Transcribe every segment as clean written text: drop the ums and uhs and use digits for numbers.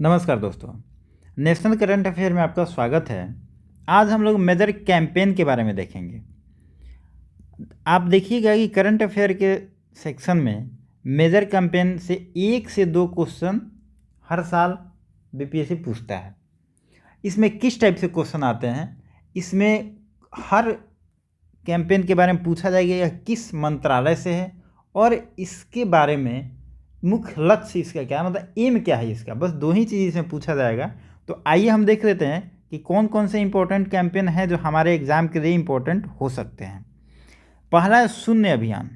नमस्कार दोस्तों, national current affair में आपका स्वागत है। आज हम लोग मेजर कैंपेन के बारे में देखेंगे। आप देखिएगा कि करंट अफेयर के सेक्शन में मेजर कैंपेन से 1 से 2 क्वेश्चन हर साल बीपीएससी पूछता है। इसमें किस टाइप से क्वेश्चन आते हैं, इसमें हर कैंपेन के बारे में पूछा जाएगा यह किस मंत्रालय से है और इसके बारे में मुख्य लक्ष्य इसका क्या है, मतलब एम क्या है इसका। बस 2 ही चीज़ इसमें पूछा जाएगा। तो आइए हम देख लेते हैं कि कौन कौन से इंपॉर्टेंट कैंपेन हैं जो हमारे एग्ज़ाम के लिए इंपॉर्टेंट हो सकते हैं। पहला है शून्य अभियान,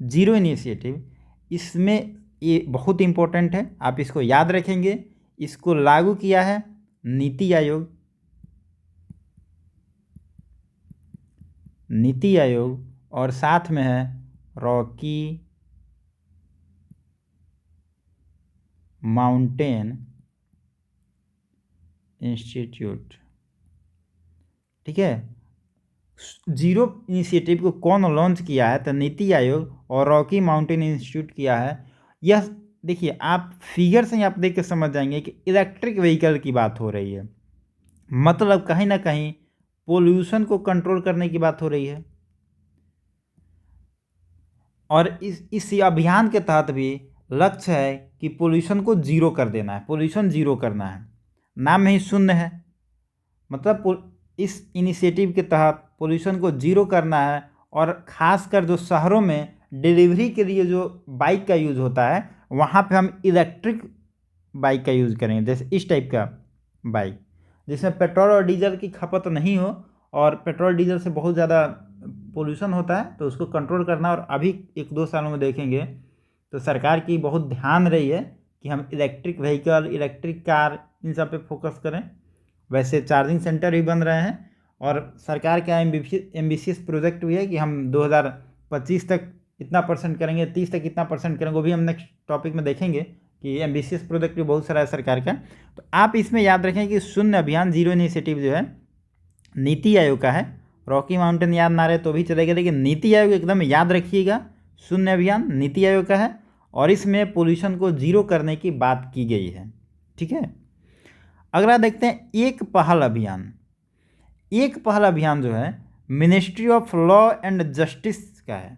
जीरो इनिशिएटिव। इसमें ये बहुत इंपॉर्टेंट है, आप इसको याद रखेंगे। इसको लागू किया है नीति आयोग, और साथ में है रॉकी माउंटेन इंस्टीट्यूट। ठीक है, जीरो इनिशिएटिव को कौन लॉन्च किया है? तो नीति आयोग और रॉकी माउंटेन इंस्टीट्यूट किया है। यह देखिए, आप फिगर से ही आप देख के समझ जाएंगे कि इलेक्ट्रिक व्हीकल की बात हो रही है, मतलब कहीं ना कहीं पोल्यूशन को कंट्रोल करने की बात हो रही है। और इस अभियान के तहत भी लक्ष्य है कि पोल्यूशन को जीरो कर देना है, पोल्यूशन जीरो करना है। नाम में ही शून्य है, मतलब इस इनिशिएटिव के तहत पोल्यूशन को जीरो करना है। और ख़ासकर जो शहरों में डिलीवरी के लिए जो बाइक का यूज़ होता है, वहाँ पे हम इलेक्ट्रिक बाइक का यूज़ करेंगे, जैसे इस टाइप का बाइक जिसमें पेट्रोल और डीजल की खपत नहीं हो, और पेट्रोल डीजल से बहुत ज़्यादा पोल्यूशन होता है, तो उसको कंट्रोल करना। और अभी 1-2 सालों में देखेंगे तो सरकार की बहुत ध्यान रही है कि हम इलेक्ट्रिक व्हीकल, इलेक्ट्रिक कार, इन सब पे फोकस करें। वैसे चार्जिंग सेंटर भी बन रहे हैं, और सरकार का एम्बिशियस प्रोजेक्ट भी है कि हम 2025 तक इतना परसेंट करेंगे, 30 तक इतना परसेंट करेंगे। वो भी हम नेक्स्ट टॉपिक में देखेंगे कि एम्बिशियस प्रोजेक्ट भी बहुत सारा है सरकार का। तो आप इसमें याद रखें कि शून्य अभियान, जीरो इनिशिएटिव जो है नीति आयोग का है। रॉकी माउंटेन याद ना रहे तो भी चलेगा, लेकिन नीति आयोग एकदम याद रखिएगा। शून्य अभियान नीति आयोग का है, और इसमें पोल्यूशन को जीरो करने की बात की गई है। ठीक है, अगला देखते हैं एक पहल अभियान। एक पहल अभियान जो है ministry of law and justice का है।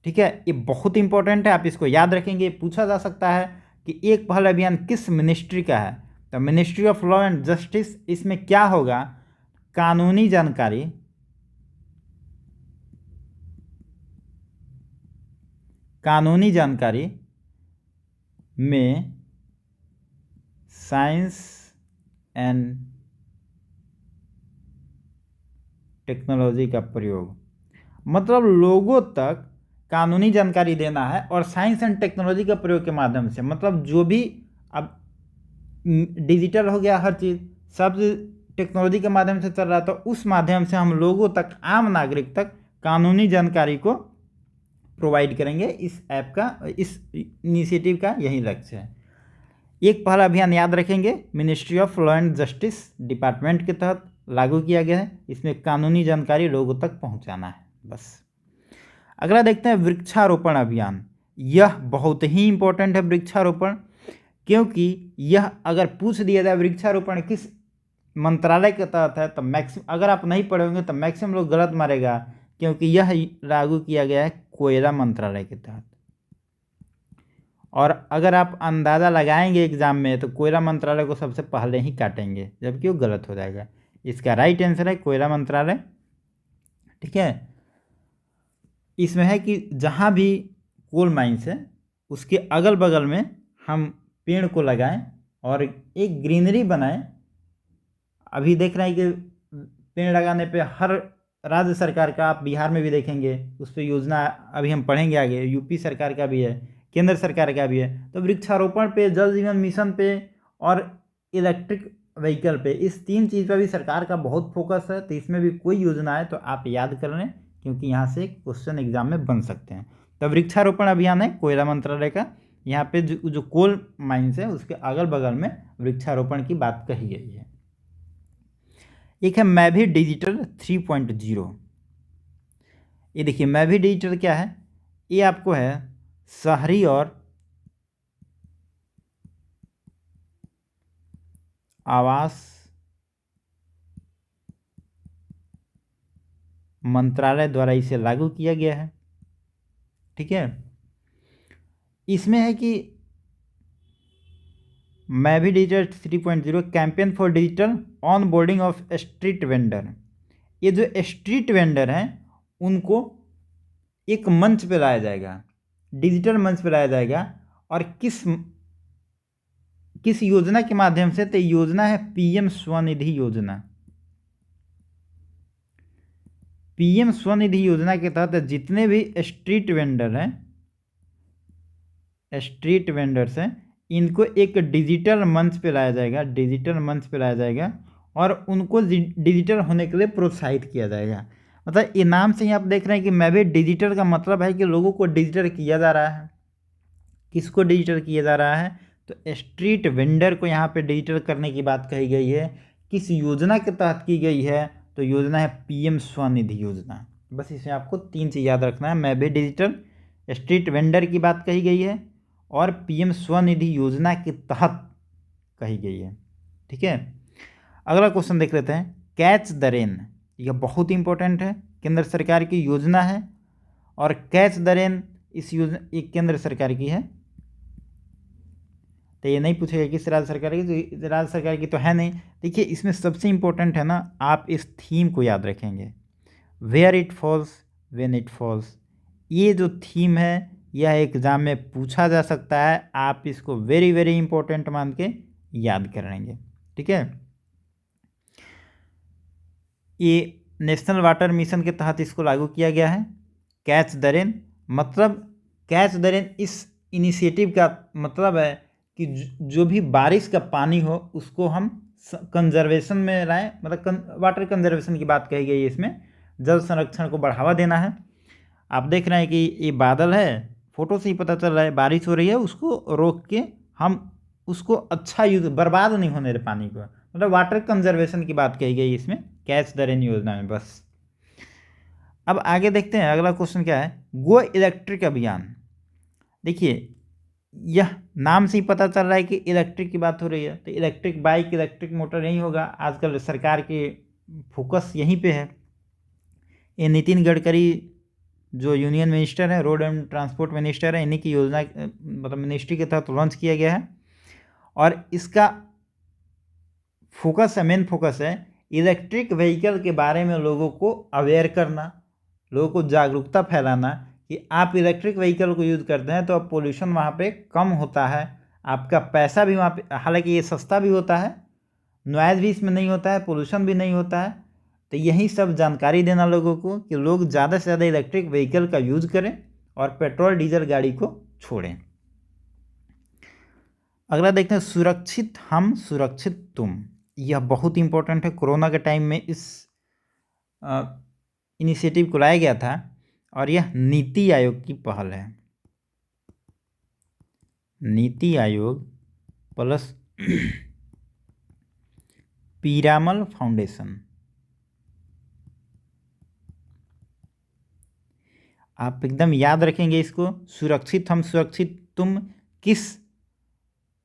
ठीक है, ये बहुत इंपॉर्टेंट है, आप इसको याद रखेंगे। पूछा जा सकता है कि एक पहल अभियान किस मिनिस्ट्री का है, तो ministry of law and justice. इसमें क्या होगा? कानूनी जानकारी, कानूनी जानकारी में साइंस एंड टेक्नोलॉजी का प्रयोग, मतलब लोगों तक कानूनी जानकारी देना है, और साइंस एंड टेक्नोलॉजी का प्रयोग के माध्यम से। मतलब जो भी अब डिजिटल हो गया, हर चीज़ सब टेक्नोलॉजी के माध्यम से चल रहा है, तो उस माध्यम से हम लोगों तक, आम नागरिक तक कानूनी जानकारी को प्रोवाइड करेंगे। इस ऐप का, इस इनिशिएटिव का यही लक्ष्य है। एक पहला अभियान याद रखेंगे, ministry of law and justice department के तहत लागू किया गया है। इसमें कानूनी जानकारी लोगों तक पहुंचाना है, बस। अगला देखते हैं वृक्षारोपण अभियान। यह बहुत ही इंपॉर्टेंट है वृक्षारोपण, क्योंकि यह अगर पूछ दिया जाए वृक्षारोपण किस मंत्रालय के तहत है, तो मैक्सिमम, अगर आप नहीं पढ़े होंगे तो मैक्सिमम लोग गलत मारेगा, क्योंकि यह लागू किया गया है कोयला मंत्रालय के तहत। और अगर आप अंदाज़ा लगाएंगे एग्जाम में, तो कोयला मंत्रालय को सबसे पहले ही काटेंगे, जबकि वो गलत हो जाएगा। इसका राइट आंसर है कोयला मंत्रालय। ठीक है, इसमें है कि जहाँ भी कोल माइंस है उसके अगल बगल में हम पेड़ को लगाएं और एक ग्रीनरी बनाएं। अभी देख रहे हैं कि पेड़ लगाने पे हर राज्य सरकार का, आप बिहार में भी देखेंगे उस पर योजना, अभी हम पढ़ेंगे आगे, यूपी सरकार का भी है, केंद्र सरकार का भी है। तो वृक्षारोपण पे, जल जीवन मिशन पे और इलेक्ट्रिक व्हीकल पे, इस 3 चीज़ पर भी सरकार का बहुत फोकस है। तो इसमें भी कोई योजना है तो आप याद कर लें, क्योंकि यहाँ से क्वेश्चन एग्जाम में बन सकते हैं। तो वृक्षारोपण अभियान है कोयला मंत्रालय का। यहाँ पे जो कोल माइंस है उसके अगल बगल में वृक्षारोपण की बात कही गई है। एक है मैं भी डिजिटल 3.0। ये देखिए, मैं भी डिजिटल क्या है, ये आपको है शहरी और आवास मंत्रालय द्वारा इसे लागू किया गया है। ठीक है, इसमें है कि मैं भी digital 3.0 campaign for digital on boarding of street vendor. ये जो स्ट्रीट वेंडर हैं उनको एक मंच पे लाया जाएगा, डिजिटल मंच पे लाया जाएगा। और किस योजना के माध्यम से? तो योजना है पीएम स्वनिधि योजना। पीएम स्वनिधि योजना के तहत जितने भी स्ट्रीट वेंडर्स हैं इनको एक डिजिटल मंच पे लाया जाएगा, डिजिटल मंच पे लाया जाएगा और उनको डिजिटल होने के लिए प्रोत्साहित किया जाएगा। मतलब इनाम से ही आप देख रहे हैं कि मैं भी डिजिटल का मतलब है कि लोगों को डिजिटल किया जा रहा है। किसको डिजिटल किया जा रहा है? तो स्ट्रीट वेंडर को यहाँ पे डिजिटल करने की बात कही गई है। किस योजना के तहत की गई है? तो योजना है पीएम स्वनिधि योजना। बस इसमें आपको 3 चीज़ याद रखना है, मैं भी डिजिटल, स्ट्रीट वेंडर की बात कही गई है और पीएम स्वनिधि योजना के तहत कही गई है। ठीक है, अगला क्वेश्चन देख लेते हैं। कैच द रेन, यह बहुत इंपॉर्टेंट है, केंद्र सरकार की योजना है और कैच द रेन इस योजना एक केंद्र सरकार की है। तो ये नहीं पूछेगा किस राज्य सरकार की, तो राज्य सरकार की तो है नहीं। देखिए इसमें सबसे इंपॉर्टेंट है ना, आप इस थीम को याद रखेंगे, where it falls when it falls. ये जो थीम है यह एग्जाम में पूछा जा सकता है, आप इसको वेरी वेरी इंपॉर्टेंट मान के याद कर लेंगे। ठीक है, ये नेशनल वाटर मिशन के तहत इसको लागू किया गया है। कैच द रेन मतलब, कैच द रेन इस इनिशिएटिव का मतलब है कि जो भी बारिश का पानी हो उसको हम कंजर्वेशन में लाएं, मतलब वाटर कंजर्वेशन की बात कही गई है इसमें, जल संरक्षण को बढ़ावा देना है। आप देख रहे हैं कि ये बादल है, फोटो से ही पता चल रहा है बारिश हो रही है, उसको रोक के हम उसको अच्छा यूज, बर्बाद नहीं होने दे पानी को, मतलब वाटर कंजर्वेशन की बात कही गई इसमें कैच द रेन योजना में। बस अब आगे देखते हैं अगला क्वेश्चन क्या है। गो इलेक्ट्रिक अभियान। देखिए यह नाम से ही पता चल रहा है कि इलेक्ट्रिक की बात हो रही है, तो इलेक्ट्रिक बाइक, इलेक्ट्रिक मोटर नहीं होगा। आजकल सरकार के फोकस यहीं पे है। ये नितिन गडकरी जो यूनियन मिनिस्टर है, रोड एंड ट्रांसपोर्ट मिनिस्टर है, इन्हीं की योजना मतलब मिनिस्ट्री के तहत लॉन्च किया गया है और इसका फोकस है, मेन फोकस है इलेक्ट्रिक व्हीकल के बारे में लोगों को अवेयर करना, लोगों को जागरूकता फैलाना कि आप इलेक्ट्रिक व्हीकल को यूज़ करते हैं तो अब पोल्यूशन वहाँ पे कम होता है, आपका पैसा भी वहाँ पे, हालांकि ये सस्ता भी होता है, नॉइज़ भी इसमें नहीं होता है, पोल्यूशन भी नहीं होता है। तो यही सब जानकारी देना लोगों को कि लोग ज़्यादा से ज़्यादा इलेक्ट्रिक व्हीकल का यूज़ करें और पेट्रोल डीजल गाड़ी को छोड़ें। अगला देखते हैं, सुरक्षित हम सुरक्षित तुम। यह बहुत इंपॉर्टेंट है, कोरोना के टाइम में इस इनिशिएटिव को लाया गया था और यह नीति आयोग की पहल है। NITI Aayog plus Piramal foundation. आप एकदम याद रखेंगे इसको, सुरक्षित हम सुरक्षित तुम किस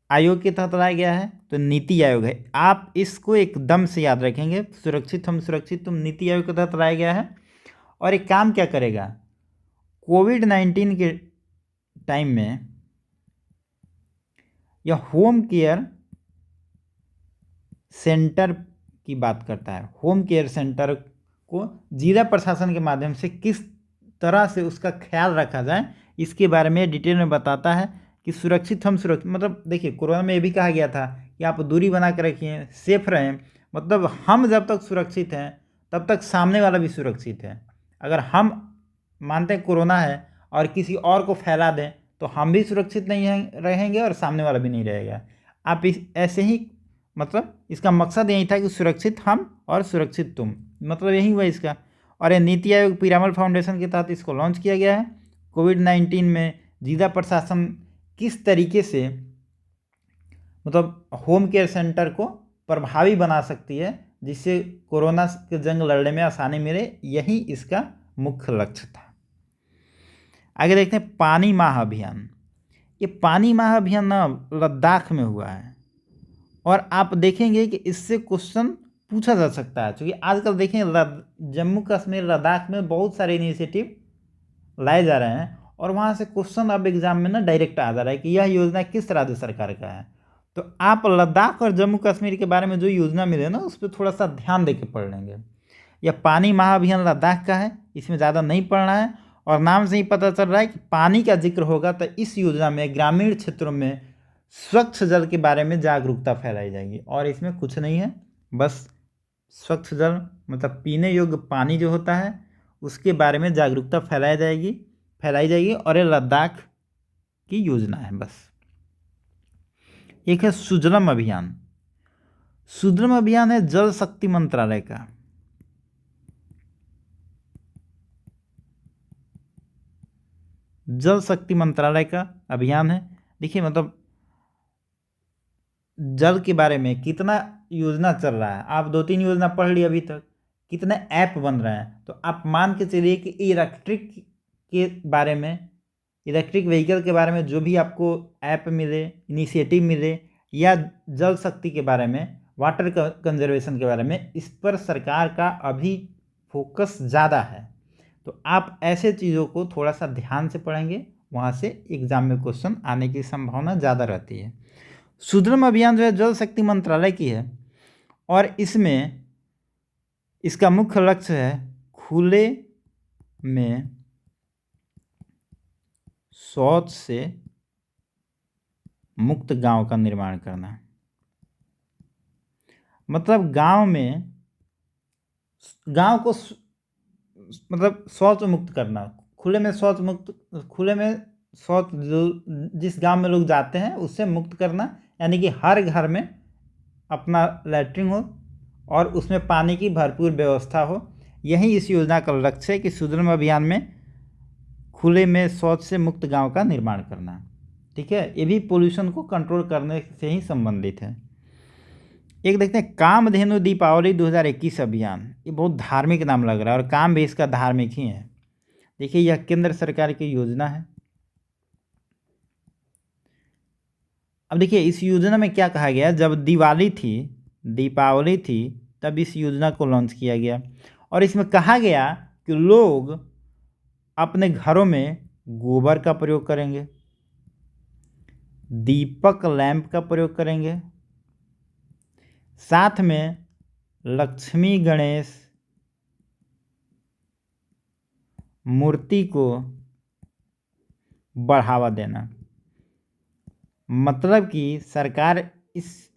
आयोग के तहत लाया गया है? तो नीति आयोग है। आप इसको एकदम से याद रखेंगे, सुरक्षित हम सुरक्षित तुम नीति आयोग के तहत लाया गया है। और एक काम क्या करेगा, कोविड-19 के टाइम में यह होम केयर सेंटर की बात करता है। होम केयर सेंटर को जिला प्रशासन के माध्यम से किस तरह से उसका ख्याल रखा जाए इसके बारे में डिटेल में बताता है कि सुरक्षित हम सुरक्षित, मतलब देखिए कोरोना में ये भी कहा गया था कि आप दूरी बना कर रखिए, सेफ रहें। मतलब हम जब तक सुरक्षित हैं तब तक सामने वाला भी सुरक्षित है। अगर हम मानते हैं कोरोना है और किसी और को फैला दें तो हम भी सुरक्षित नहीं रहेंगे और सामने वाला भी नहीं रहेगा। आप इस ऐसे ही, मतलब इसका मकसद यही था कि सुरक्षित हम और सुरक्षित तुम, मतलब यही हुआ इसका। और ये नीति आयोग पीरामल फाउंडेशन के तहत इसको लॉन्च किया गया है। कोविड-19 में जिला प्रशासन किस तरीके से मतलब होम केयर सेंटर को प्रभावी बना सकती है जिससे कोरोना के जंग लड़ने में आसानी मिले, यही इसका मुख्य लक्ष्य था। आगे देखते हैं पानी माह अभियान। ये पानी माह अभियान ना लद्दाख में हुआ है और आप देखेंगे कि इससे क्वेश्चन पूछा जा सकता है, क्योंकि आजकल देखें जम्मू कश्मीर लद्दाख में बहुत सारे इनिशिएटिव लाए जा रहे हैं और वहाँ से क्वेश्चन अब एग्जाम में ना डायरेक्ट आ जा रहा है कि यह योजना किस राज्य सरकार का है। तो आप लद्दाख और जम्मू कश्मीर के बारे में जो योजना मिले ना उस पर थोड़ा सा ध्यान दे के पढ़ लेंगे। यह पानी महाअभियान लद्दाख का है, इसमें ज़्यादा नहीं पढ़ना है, और नाम से ही पता चल रहा है कि पानी का जिक्र होगा तो इस योजना में ग्रामीण क्षेत्रों में स्वच्छ जल के बारे में जागरूकता फैलाई जाएगी। और इसमें कुछ नहीं है, बस स्वच्छ जल मतलब पीने योग्य पानी जो होता है उसके बारे में जागरूकता फैलाई जाएगी और ये लद्दाख की योजना है बस। एक है सुजलम अभियान। सुजलम अभियान है जल शक्ति मंत्रालय का। जल शक्ति मंत्रालय का अभियान है। देखिए मतलब जल के बारे में कितना योजना चल रहा है, आप 2-3 योजना पढ़ ली अभी तक, कितने ऐप बन रहे हैं। तो आप मान के चलिए कि इलेक्ट्रिक के बारे में, इलेक्ट्रिक व्हीकल के बारे में जो भी आपको ऐप मिले, इनिशिएटिव मिले, या जल शक्ति के बारे में, वाटर कंजर्वेशन के बारे में, इस पर सरकार का अभी फोकस ज़्यादा है। तो आप ऐसे चीज़ों को थोड़ा सा ध्यान से पढ़ेंगे, वहाँ से एग्जाम में क्वेश्चन आने की संभावना ज़्यादा रहती है। सुजलम अभियान जो है जल शक्ति मंत्रालय की है और इसमें इसका मुख्य लक्ष्य है खुले में शौच से मुक्त गांव का निर्माण करना। मतलब गांव को मतलब शौच मुक्त करना, खुले में शौच जो जिस गांव में लोग जाते हैं उससे मुक्त करना, यानी कि हर घर में अपना लैट्रिन हो और उसमें पानी की भरपूर व्यवस्था हो। यही इस योजना का लक्ष्य है कि सुजलम अभियान में खुले में शौच से मुक्त गांव का निर्माण करना। ठीक है, ये भी पोल्यूशन को कंट्रोल करने से ही संबंधित है। एक देखते हैं कामधेनु दीपावली 2021 अभियान। ये बहुत धार्मिक नाम लग रहा है और काम भी इसका धार्मिक ही है। देखिए यह केंद्र सरकार की योजना है। अब देखिए इस योजना में क्या कहा गया, जब दीपावली थी तब इस योजना को लॉन्च किया गया और इसमें कहा गया कि लोग अपने घरों में गोबर का प्रयोग करेंगे, दीपक लैंप का प्रयोग करेंगे, साथ में लक्ष्मी गणेश मूर्ति को बढ़ावा देना। मतलब कि सरकार इस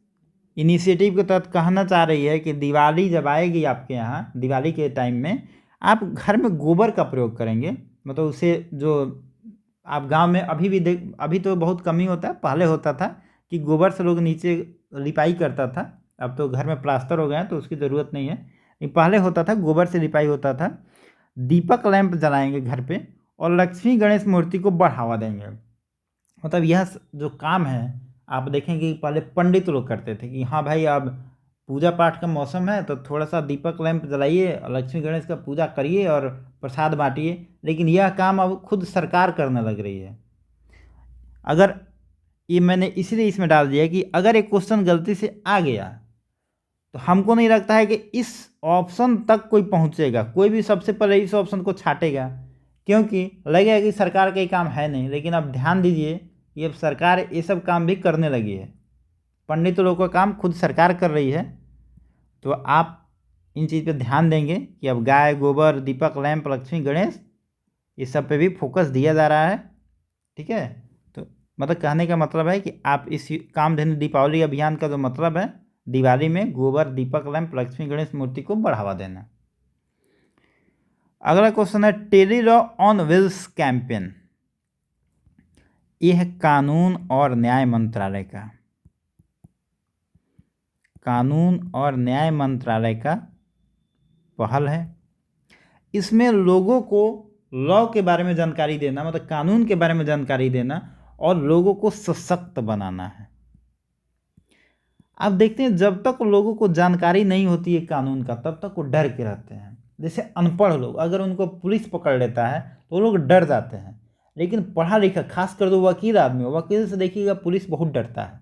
इनिशिएटिव के तहत कहना चाह रही है कि दिवाली जब आएगी आपके यहाँ, दिवाली के टाइम में आप घर में गोबर का प्रयोग करेंगे। मतलब उसे जो आप गांव में अभी तो बहुत कम ही होता है, पहले होता था कि गोबर से लोग नीचे लिपाई करता था। अब तो घर में प्लास्टर हो गए हैं तो उसकी ज़रूरत नहीं है, पहले होता था गोबर से लिपाई होता था। दीपक लैंप जलाएंगे घर पे और लक्ष्मी गणेश मूर्ति को बढ़ावा देंगे। मतलब यह जो काम है आप देखेंगे कि पहले पंडित लोग करते थे कि हाँ भाई अब पूजा पाठ का मौसम है तो थोड़ा सा दीपक लैंप जलाइए, लक्ष्मी गणेश का पूजा करिए और प्रसाद बांटिए। लेकिन यह काम अब खुद सरकार करने लग रही है। अगर ये मैंने इसलिए इसमें डाल दिया कि अगर एक क्वेश्चन गलती से आ गया तो हमको नहीं लगता है कि इस ऑप्शन तक कोई पहुंचेगा, कोई भी सबसे पहले इस ऑप्शन को छाटेगा, क्योंकि लगेगा कि सरकार का ही काम है नहीं। लेकिन अब ध्यान दीजिए कि अब सरकार ये सब काम भी करने लगी है, पंडित लोगों का काम खुद सरकार कर रही है। तो आप इन चीज़ पे ध्यान देंगे कि अब गाय गोबर दीपक लैंप लक्ष्मी गणेश इस सब पे भी फोकस दिया जा रहा है। ठीक है, तो मतलब कहने का मतलब है कि आप इस कामधेनु दीपावली अभियान का जो मतलब है दिवाली में गोबर दीपक लैंप लक्ष्मी गणेश मूर्ति को बढ़ावा देना। अगला क्वेश्चन है tele law on wheels campaign. यह कानून और न्याय मंत्रालय का, कानून और न्याय मंत्रालय का पहल है। इसमें लोगों को लॉ के बारे में जानकारी देना, मतलब कानून के बारे में जानकारी देना और लोगों को सशक्त बनाना है। आप देखते हैं जब तक लोगों को जानकारी नहीं होती है कानून का तब तक वो डर के रहते हैं। जैसे अनपढ़ लोग, अगर उनको पुलिस पकड़ लेता है तो वो लोग डर जाते हैं, लेकिन पढ़ा लिखा खास कर दो वकील आदमी हो, वकील से देखिएगा पुलिस बहुत डरता है,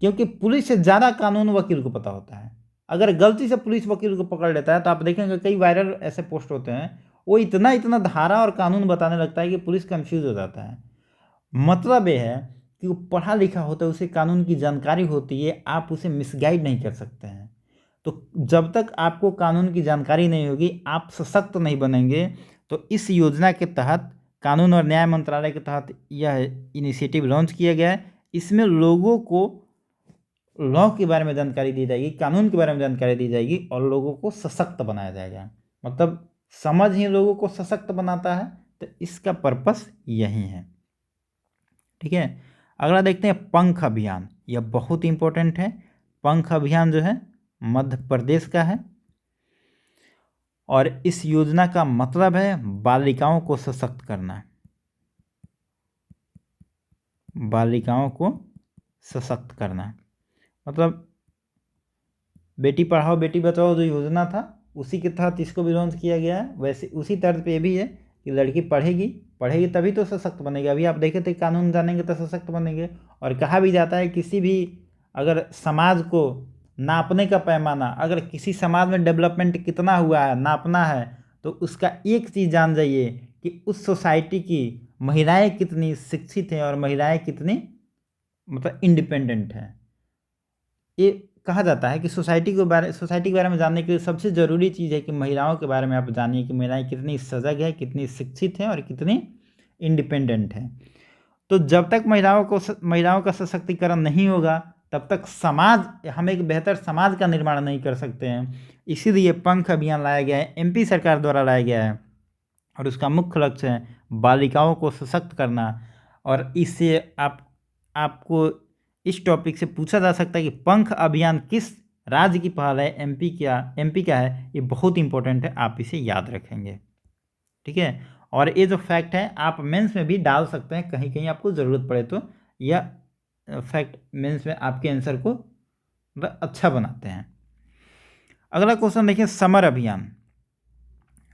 क्योंकि पुलिस से ज़्यादा कानून वकील को पता होता है। अगर गलती से पुलिस वकील को पकड़ लेता है तो आप देखेंगे कई वायरल ऐसे पोस्ट होते हैं, वो इतना इतना धारा और कानून बताने लगता है कि पुलिस कंफ्यूज हो जाता है। मतलब ये है कि वो पढ़ा लिखा होता है, उसे कानून की जानकारी होती है, आप उसे मिसगाइड नहीं कर सकते हैं। तो जब तक आपको कानून की जानकारी नहीं होगी, आप सशक्त नहीं बनेंगे। तो इस योजना के तहत कानून और न्याय मंत्रालय के तहत यह इनिशिएटिव लॉन्च किया गया है। इसमें लोगों को लॉ के बारे में जानकारी दी जाएगी, कानून के बारे में जानकारी दी जाएगी और लोगों को सशक्त बनाया जाएगा। मतलब समझ ही लोगों को सशक्त बनाता है, तो इसका पर्पस यही है। ठीक है, अगला देखते हैं पंख अभियान। यह बहुत इंपॉर्टेंट है। पंख अभियान जो है मध्य प्रदेश का है और इस योजना का मतलब है बालिकाओं को सशक्त करना। बालिकाओं को सशक्त करना मतलब बेटी पढ़ाओ बेटी बचाओ जो योजना था उसी के तहत इसको भी लॉन्च किया गया है। वैसे उसी तर्ज पे ये भी है कि लड़की पढ़ेगी पढ़ेगी तभी तो सशक्त बनेगी। अभी आप देखे थे कानून जानेंगे तो सशक्त बनेंगे। और कहा भी जाता है किसी भी अगर समाज को नापने का पैमाना, अगर किसी समाज में डेवलपमेंट कितना हुआ है नापना है, तो उसका एक चीज़ जान जाइए कि उस सोसाइटी की महिलाएं कितनी शिक्षित हैं और महिलाएं कितनी मतलब इंडिपेंडेंट हैं। ये कहा जाता है कि सोसाइटी के बारे में जानने के लिए सबसे ज़रूरी चीज़ है कि महिलाओं के बारे में आप जानिए कि महिलाएं कितनी सजग है, कितनी शिक्षित हैं और कितनी इंडिपेंडेंट हैं। तो जब तक महिलाओं का सशक्तिकरण नहीं होगा तब तक हम एक बेहतर समाज का निर्माण नहीं कर सकते हैं। इसीलिए पंख अभियान लाया गया है, एमपी सरकार द्वारा लाया गया है और उसका मुख्य लक्ष्य है बालिकाओं को सशक्त करना। और इससे आपको इस टॉपिक से पूछा जा सकता है कि पंख अभियान किस राज्य की पहल है, एमपी का है। ये बहुत इंपॉर्टेंट है, आप इसे याद रखेंगे। ठीक है, और ये जो फैक्ट है आप मेंस में भी डाल सकते हैं, कहीं कहीं आपको ज़रूरत पड़े तो यह फैक्ट मेंस में आपके आंसर को मतलब अच्छा बनाते हैं। अगला क्वेश्चन देखिए, समर अभियान।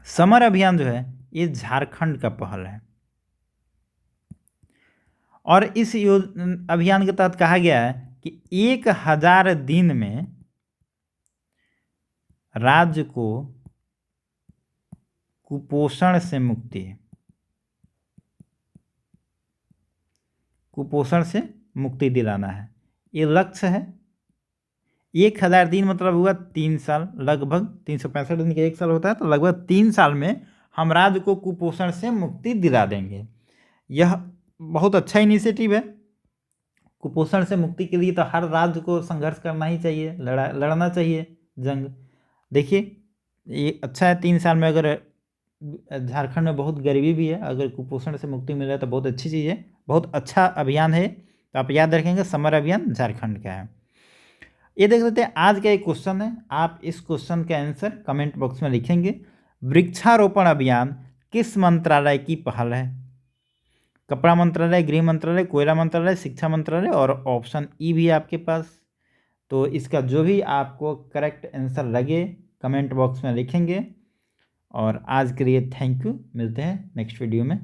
समर अभियान जो है ये झारखंड का पहल है और इस अभियान के तहत कहा गया है कि 1000 दिन में राज्य को कुपोषण से मुक्ति दिलाना है। ये लक्ष्य है। 1000 दिन मतलब हुआ 3 साल, लगभग 365 दिन का 1 साल होता है, तो लगभग 3 साल में हम राज्य को कुपोषण से मुक्ति दिला देंगे। यह बहुत अच्छा इनिशिएटिव है। कुपोषण से मुक्ति के लिए तो हर राज्य को संघर्ष करना ही चाहिए, लड़ना चाहिए जंग। देखिए ये अच्छा है, 3 साल में अगर झारखंड में बहुत गरीबी भी है, अगर कुपोषण से मुक्ति मिल रहा है तो बहुत अच्छी चीज़ है, बहुत अच्छा अभियान है। तो आप याद रखेंगे समर अभियान झारखंड का है। ये देख लेते हैं आज का एक क्वेश्चन है, आप इस क्वेश्चन का आंसर कमेंट बॉक्स में लिखेंगे। वृक्षारोपण अभियान किस मंत्रालय की पहल है? कपड़ा मंत्रालय, गृह मंत्रालय, कोयला मंत्रालय, शिक्षा मंत्रालय और ऑप्शन ई भी आपके पास। तो इसका जो भी आपको करेक्ट आंसर लगे कमेंट बॉक्स में लिखेंगे। और आज के लिए थैंक यू, मिलते हैं नेक्स्ट वीडियो में।